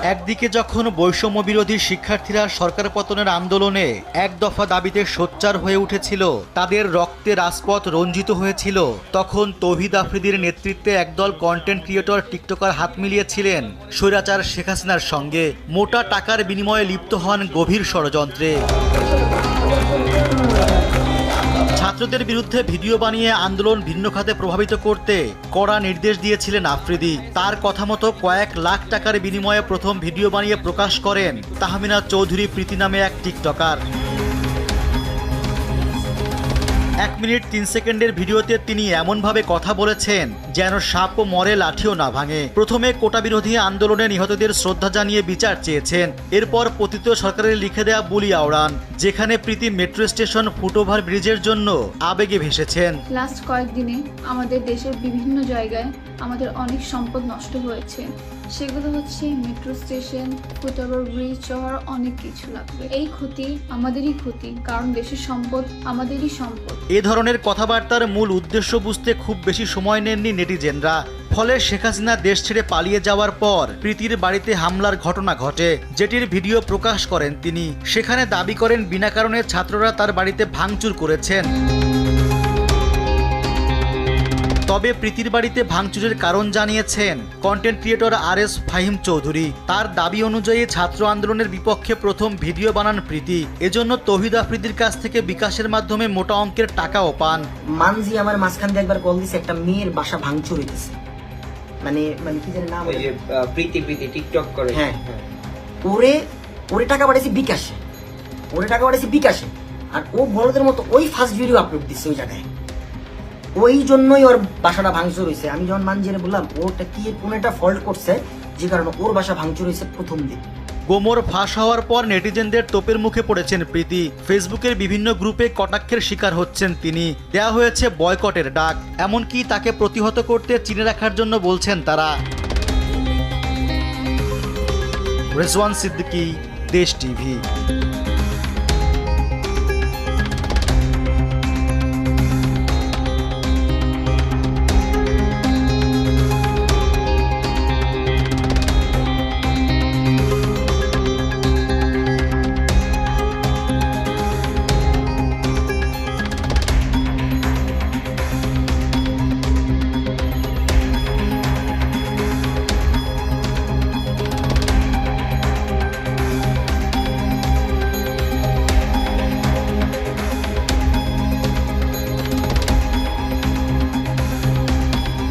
একদিকে যখন বৈষম্য বিরোধী শিক্ষার্থীরা সরকার পতনের আন্দোলনে এক দফা দাবিতে সোচ্চার হয়ে উঠেছিল, তাদের রক্তে রাজপথ রঞ্জিত হয়েছিল, তখন তৌহিদ আফ্রিদির নেতৃত্বে একদল কন্টেন্ট ক্রিয়েটর টিকটকার হাত মিলিয়েছিলেন স্বৈরাচার শেখ হাসিনার সঙ্গে। মোটা টাকার বিনিময়ে লিপ্ত হন গভীর ষড়যন্ত্রে। ছাত্রদের বিরুদ্ধে ভিডিও বানিয়ে আন্দোলন ভিন্ন খাতে প্রভাবিত করতে কড়া নির্দেশ দিয়েছিলেন আফ্রিদি। তার কথা মতো কয়েক লাখ টাকার বিনিময়ে প্রথম ভিডিও বানিয়ে প্রকাশ করেন তাহমিনা চৌধুরী প্রীতি নামে এক টিকটকার। 1 মিনিট 3 সেকেন্ডের ভিডিওতে তিনি এমনভাবে কথা বলেছেন যেন সাপও মরে লাঠিও না ভাঙে। প্রথমে কোটা বিরোধী আন্দোলনে নিহতদের শ্রদ্ধা জানিয়ে বিচার চেয়েছেন, এরপর পতিত সরকারের লিখে দেয়া বুলি আওড়ান, যেখানে প্রীতি মেট্রো স্টেশন ফুটওভার ব্রিজের জন্য আবেগে ভেসেছেন। লাস্ট কয়েকদিনে আমাদের দেশের বিভিন্ন জায়গায় আমাদের অনেক সম্পদ নষ্ট হয়েছে। সেগুলো হচ্ছে মেট্রো স্টেশন, ফুটওভার ব্রিজ সহ অনেক কিছু লাগবে। এই ক্ষতি আমাদেরই ক্ষতি, কারণ দেশের সম্পদ আমাদেরই সম্পদ। এ ধরনের কথাবার্তার মূল উদ্দেশ্য বুঝতে খুব বেশি সময় নেননি নেটিজেনরা। ফলে শেখ হাসিনা দেশ ছেড়ে পালিয়ে যাওয়ার পর প্রীতির বাড়িতে হামলার ঘটনা ঘটে, যেটির ভিডিও প্রকাশ করেন তিনি। সেখানে দাবি করেন বিনা কারণে ছাত্ররা তার বাড়িতে ভাঙচুর করেছেন। তবে প্রীতির বাড়িতে ভাঙচুরের কারণ জানিয়েছেন content creator RS Fahim Chowdhury. তার দাবি অনুযায়ী ছাত্র আন্দোলনের বিপক্ষে প্রথম ভিডিও বানান প্রীতি, এজন্য তৌহিদ আফ্রিদির কাছ থেকে বিকাশের মাধ্যমে মোটা অঙ্কের টাকাও পান। মানজি আমার মাঝখান দিয়ে একবার কল দিছে, একটা মেয়ের বাসা ভাঙচুর হইতেছে, মানে কি জানি নাম, ওই যে প্রীতি টিকটক করে। হ্যাঁ, ওরে টাকা পাঠাইছি বিকাশে, আর ও বড়দের মতো ওই ফার্স্ট ভিডিও আপলোড দিচ্ছে ওই জায়গায়। ওই জন্যই ওর বাসাটা ভাঙচুর হয়েছে। আমি যখন মানজিরে বললাম ওটা কি কোন একটা ফল্ট করছে, যে কারণে ওর বাসা ভাঙচুর হয়েছে প্রথম দিন। গোমর ফাঁস হওয়ার পর নেটিজেনদের তোপের মুখে পড়েছেন প্রীতি। ফেসবুকের বিভিন্ন গ্রুপে কটাক্ষের শিকার হচ্ছেন তিনি। দেয়া হয়েছে বয়কটের ডাক, এমনকি তাকে প্রতিহত করতে চিনে রাখার জন্য বলছেন তারা। রেজওয়ান সিদ্দিকী, দেশ টিভি।